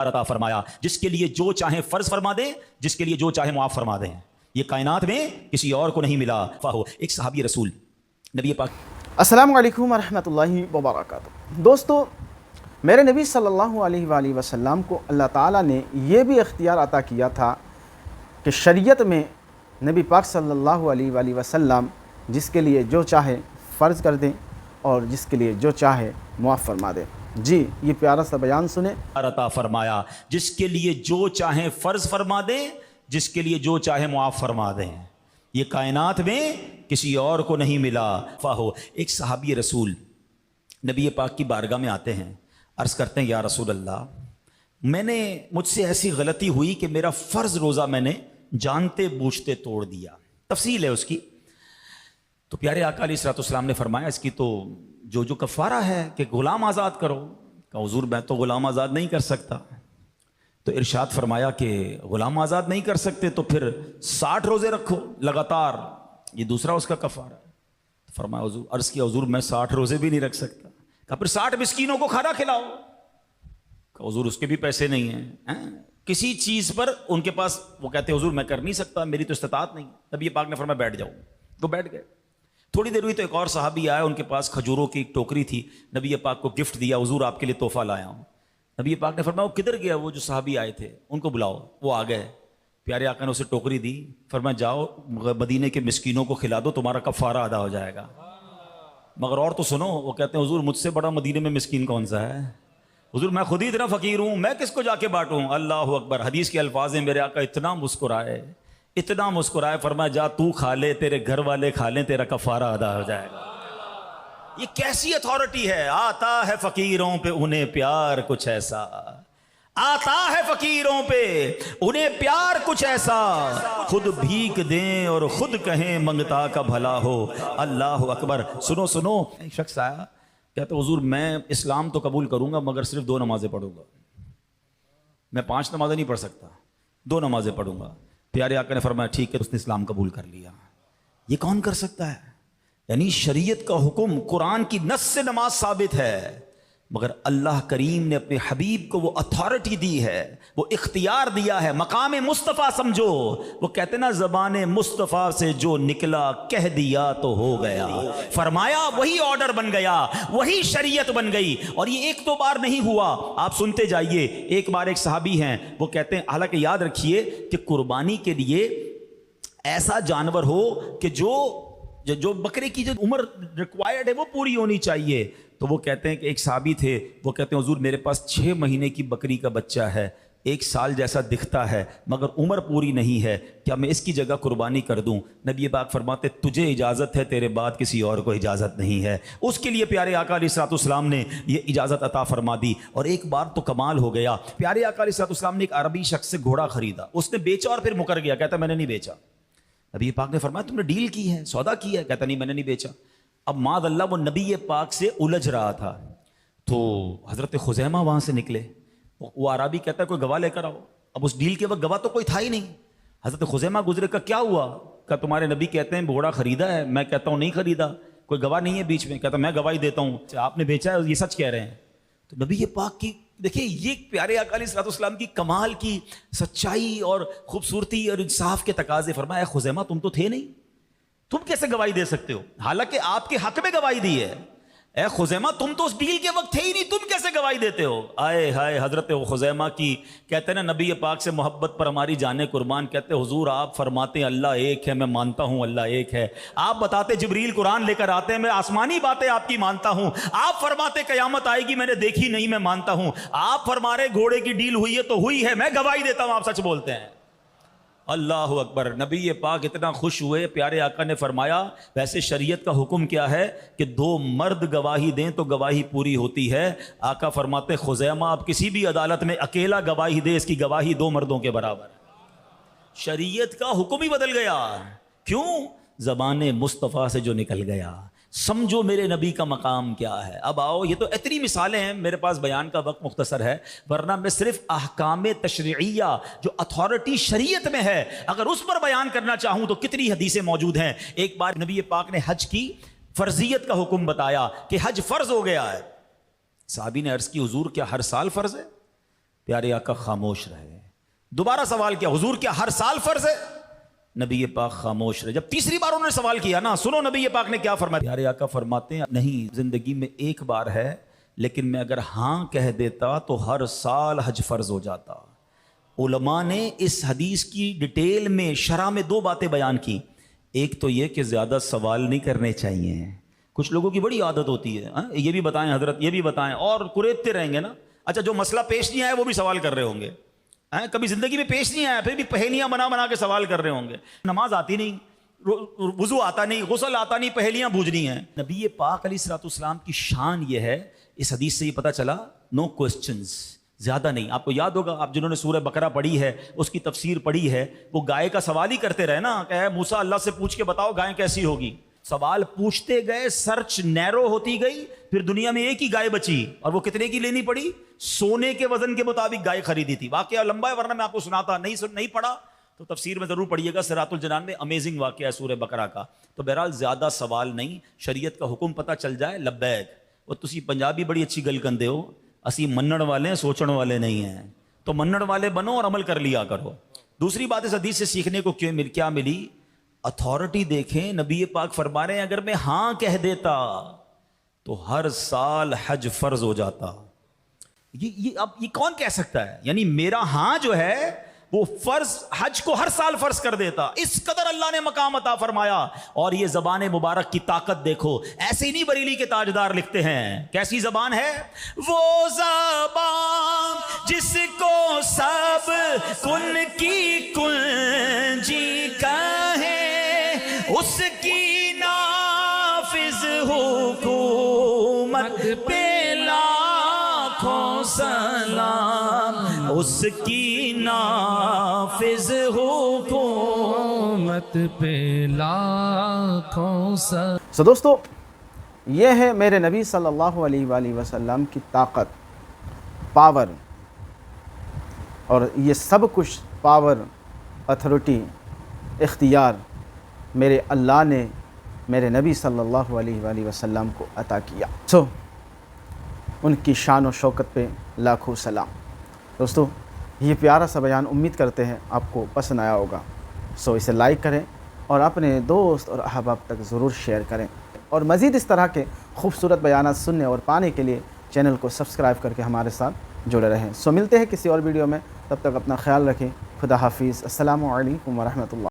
عطا فرمایا جس کے لیے جو چاہیں فرض فرما دیں، جس کے لیے جو چاہیں معاف فرما دیں. یہ کائنات میں کسی اور کو نہیں ملا. فاہو ایک صحابی رسول نبی پاک. السلام علیکم ورحمۃ اللہ وبرکاتہ. دوستو، میرے نبی صلی اللہ علیہ وآلہ وسلم کو اللہ تعالیٰ نے یہ بھی اختیار عطا کیا تھا کہ شریعت میں نبی پاک صلی اللہ علیہ وآلہ وسلم جس کے لیے جو چاہے فرض کر دیں اور جس کے لیے جو چاہے معاف فرما دیں. جی یہ پیارا سا بیان سنیں. عطا فرمایا جس کے لیے جو چاہیں فرض فرما دیں، جس کے لیے جو چاہے معاف فرما دیں. یہ کائنات میں کسی اور کو نہیں ملا. فاہو ایک صحابی رسول نبی پاک کی بارگاہ میں آتے ہیں، عرض کرتے ہیں یا رسول اللہ، مجھ سے ایسی غلطی ہوئی کہ میرا فرض روزہ میں نے جانتے بوجھتے توڑ دیا. تفصیل ہے اس کی. تو پیارے آقا علیہ الصلوۃ والسلام نے فرمایا اس کی تو جو کفارہ ہے کہ غلام آزاد کرو. کہ حضور میں تو غلام آزاد نہیں کر سکتا. تو ارشاد فرمایا کہ غلام آزاد نہیں کر سکتے تو پھر 60 روزے رکھو لگاتار، یہ دوسرا اس کا کفارہ ہے. فرمایا حضور، عرض کیا حضور میں 60 روزے بھی نہیں رکھ سکتا. کہا پھر 60 مسکینوں کو کھانا کھلاؤ. کہ حضور اس کے بھی پیسے نہیں ہیں. کسی چیز پر ان کے پاس وہ کہتے حضور میں کر نہیں سکتا، میری تو استطاعت نہیں. نبی پاک نے فرمایا بیٹھ جاؤ. تو بیٹھ گئے. تھوڑی دیر ہوئی تو ایک اور صحابی آیا، ان کے پاس کھجوروں کی ایک ٹوکری تھی. نبی پاک کو گفٹ دیا، حضور آپ کے لیے تحفہ لایا ہوں. نبی پاک نے فرمایا وہ کدھر گیا وہ جو صحابی آئے تھے، ان کو بلاؤ. وہ آ گئے. پیارے آقا نے اسے ٹوکری دی. فرمایا جاؤ مدینے کے مسکینوں کو کھلا دو، تمہارا کفارہ ادا ہو جائے گا. مگر اور تو سنو، وہ کہتے ہیں حضور مجھ سے بڑا مدینے میں مسکین کون سا ہے؟ حضور میں خود ہی اتنا فقیر ہوں، میں کس کو جا کے بانٹوں؟ اللہ اکبر. حدیث کے الفاظ ہیں، میرے آقا اتنا مسکرائے، اتنا مسکرائے. فرمایا جا تو کھا لے، تیرے گھر والے کھا لیں، تیرا کفارہ ادا ہو جائے گا. یہ کیسی اتھارٹی ہے؟ آتا ہے فقیروں پہ انہیں پیار کچھ ایسا، آتا ہے فقیروں پہ انہیں پیار کچھ ایسا، خود بھیک دیں اور خود کہیں منگتا کا بھلا ہو. اللہ اکبر. سنو ایک شخص آیا، کہتا حضور میں اسلام تو قبول کروں گا مگر صرف 2 نمازیں پڑھوں گا. میں 5 نمازیں نہیں پڑھ سکتا، 2 نمازیں پڑھوں گا. پیارے آقا نے فرمایا ٹھیک ہے، اس نے اسلام قبول کر لیا. یہ کون کر سکتا ہے؟ یعنی شریعت کا حکم قرآن کی نص سے نماز ثابت ہے، مگر اللہ کریم نے اپنے حبیب کو وہ اتھارٹی دی ہے، وہ اختیار دیا ہے. مقام مصطفیٰ سمجھو. وہ کہتے نا زبان مصطفیٰ سے جو نکلا کہہ دیا تو ہو گیا. فرمایا وہی آرڈر بن گیا، وہی شریعت بن گئی. اور یہ 1-2 بار نہیں ہوا، آپ سنتے جائیے. ایک بار ایک صحابی ہیں، وہ کہتے ہیں حالانکہ یاد رکھیے کہ قربانی کے لیے ایسا جانور ہو کہ جو بکرے کی جو عمر ریکوائرڈ ہے وہ پوری ہونی چاہیے. تو وہ کہتے ہیں کہ ایک صحابی تھے، وہ کہتے ہیں حضور میرے پاس 6 مہینے کی بکری کا بچہ ہے، 1 سال جیسا دکھتا ہے مگر عمر پوری نہیں ہے، کیا میں اس کی جگہ قربانی کر دوں؟ نبی پاک فرماتے تجھے اجازت ہے، تیرے بعد کسی اور کو اجازت نہیں ہے. اس کے لیے پیارے آقا علیہ الصلوۃ والسلام نے یہ اجازت عطا فرما دی. اور ایک بار تو کمال ہو گیا، پیارے آقا علیہ الصلوۃ والسلام نے ایک عربی شخص سے گھوڑا خریدا. اس نے بیچا اور پھر مکر گیا، کہتا میں نے نہیں بیچا. نبی پاک نے فرمایا تم نے ڈیل کی ہے، سودا کیا ہے؟ کہتا نہیں میں نے نہیں بیچا. اب معاذ اللہ وہ نبی پاک سے الجھ رہا تھا. تو حضرت خزیمہ وہاں سے نکلے. وہ عربی کہتا ہے کوئی گواہ لے کر آؤ. اب اس ڈیل کے وقت گواہ تو کوئی تھا ہی نہیں. حضرت خزیمہ گزرے کا کیا ہوا؟ کہ تمہارے نبی کہتے ہیں گھوڑا خریدا ہے. میں کہتا ہوں نہیں خریدا، کوئی گواہ نہیں ہے بیچ میں. کہتا میں گواہی دیتا ہوں آپ نے بیچا ہے، یہ سچ کہہ رہے ہیں. تو نبی پاک کی دیکھیں یہ پیارے آقا علیہ الصلوۃ والسلام کی کمال کی سچائی اور خوبصورتی اور انصاف کے تقاضے. فرمایا خزیمہ تم تو تھے نہیں، تم کیسے گواہی دے سکتے ہو؟ حالانکہ آپ کے حق میں گواہی دی ہے. اے خزیمہ تم تو اس ڈیل کے وقت تھے ہی نہیں، تم کیسے گواہی دیتے ہو؟ آئے ہائے حضرت خزیمہ کی کہتے ہیں نا نبی پاک سے محبت پر ہماری جانیں قربان. کہتے حضور آپ فرماتے ہیں اللہ ایک ہے، میں مانتا ہوں اللہ ایک ہے. آپ بتاتے جبریل قرآن لے کر آتے ہیں، میں آسمانی باتیں آپ کی مانتا ہوں. آپ فرماتے قیامت آئے گی، میں نے دیکھی نہیں، میں مانتا ہوں. آپ فرما رہے گھوڑے کی ڈیل ہوئی ہے تو ہوئی ہے، میں گواہی دیتا ہوں آپ سچ بولتے ہیں. اللہ اکبر. نبی پاک اتنا خوش ہوئے. پیارے آقا نے فرمایا ویسے شریعت کا حکم کیا ہے کہ 2 مرد گواہی دیں تو گواہی پوری ہوتی ہے. آقا فرماتے خزیمہ آپ کسی بھی عدالت میں اکیلا گواہی دے، اس کی گواہی 2 مردوں کے برابر. شریعت کا حکم ہی بدل گیا. کیوں؟ زبان مصطفیٰ سے جو نکل گیا. سمجھو میرے نبی کا مقام کیا ہے. اب آؤ، یہ تو اتنی مثالیں ہیں، میرے پاس بیان کا وقت مختصر ہے، ورنہ میں صرف احکام تشریعیہ جو اتھارٹی شریعت میں ہے اگر اس پر بیان کرنا چاہوں تو کتنی حدیثیں موجود ہیں. ایک بار نبی پاک نے حج کی فرضیت کا حکم بتایا کہ حج فرض ہو گیا ہے. صحابی نے عرض کی حضور کیا ہر سال فرض ہے؟ پیارے آقا خاموش رہے. دوبارہ سوال کیا, حضور کیا ہر سال فرض ہے؟ نبی پاک خاموش رہے. جب تیسری بار انہوں نے سوال کیا نا, سنو نبی پاک نے کیا فرمایا. پیارے آقا فرماتے ہیں نہیں, زندگی میں ایک بار ہے, لیکن میں اگر ہاں کہہ دیتا تو ہر سال حج فرض ہو جاتا. علماء نے اس حدیث کی ڈیٹیل میں شرح میں دو باتیں بیان کی. ایک تو یہ کہ زیادہ سوال نہیں کرنے چاہیے. کچھ لوگوں کی بڑی عادت ہوتی ہے, یہ بھی بتائیں حضرت, یہ بھی بتائیں, اور کریدتے رہیں گے نا. اچھا, جو مسئلہ پیش نہیں آیا وہ بھی سوال کر رہے ہوں گے. کبھی زندگی میں پیش نہیں آیا, پھر بھی پہیلیاں بنا کے سوال کر رہے ہوں گے. نماز آتی نہیں, وضو آتا نہیں, غسل آتا نہیں, پہیلیاں بوجھنی ہیں. نبی پاک علیہ الصلوۃ والسلام کی شان یہ ہے, اس حدیث سے یہ پتہ چلا, نو کوسچنز, زیادہ نہیں. آپ کو یاد ہوگا, آپ جنہوں نے سورہ بقرہ پڑھی ہے, اس کی تفسیر پڑھی ہے, وہ گائے کا سوال ہی کرتے رہے نا, کہ موسیٰ اللہ سے پوچھ کے بتاؤ گائے کیسی ہوگی. سوال پوچھتے گئے, سرچ نیرو ہوتی گئی, پھر دنیا میں ایک ہی گائے بچی, اور وہ کتنے کی لینی پڑی؟ سونے کے وزن کے مطابق گائے خریدی تھی. واقعہ لمبا ہے, ورنہ میں آپ کو سناتا. نہیں پڑھا تو تفسیر میں ضرور پڑھیے گا, صراط الجنان میں امیزنگ واقعہ ہے سورہ بقرہ کا. تو بہرحال زیادہ سوال نہیں, شریعت کا حکم پتہ چل جائے, لبیک. اور تسی پنجابی بڑی اچھی گل کندے ہو, اسی منن والے ہیں, سوچن والے نہیں ہیں. تو منن والے بنو اور عمل کر لیا کرو. دوسری بات اس حدیث سے سیکھنے کو کیا ملی؟ اتھارٹی دیکھیں, نبی پاک فرما رہے ہیں اگر میں ہاں کہہ دیتا تو ہر سال حج فرض ہو جاتا. یہ کون کہہ سکتا ہے؟ یعنی میرا ہاں جو ہے وہ فرض, حج کو ہر سال فرض کر دیتا. اس قدر اللہ نے مقام عطا فرمایا. اور یہ زبان مبارک کی طاقت دیکھو, ایسے ہی نہیں بریلی کے تاجدار لکھتے ہیں. کیسی زبان ہے وہ زبان جس کو سب کن کی کنجی کہے, اس کی نافذ حکومت پہ لاکھوں سلام, اس کی نافذ حکومت پہ لاکھوں سلام. سو دوستو, یہ ہے میرے نبی صلی اللہ علیہ وآلہ وسلم کی طاقت, پاور, اور یہ سب کچھ پاور, اتھارٹی, اختیار میرے اللہ نے میرے نبی صلی اللہ علیہ وآلہ وسلم کو عطا کیا. سو ان کی شان و شوکت پہ لاکھوں سلام. دوستو, یہ پیارا سا بیان امید کرتے ہیں آپ کو پسند آیا ہوگا. سو اسے لائک کریں اور اپنے دوست اور احباب تک ضرور شیئر کریں. اور مزید اس طرح کے خوبصورت بیانات سننے اور پانے کے لیے چینل کو سبسکرائب کر کے ہمارے ساتھ جڑے رہیں. سو ملتے ہیں کسی اور ویڈیو میں, تب تک اپنا خیال رکھیں. خدا حافظ. السلام علیکم ورحمۃ اللہ.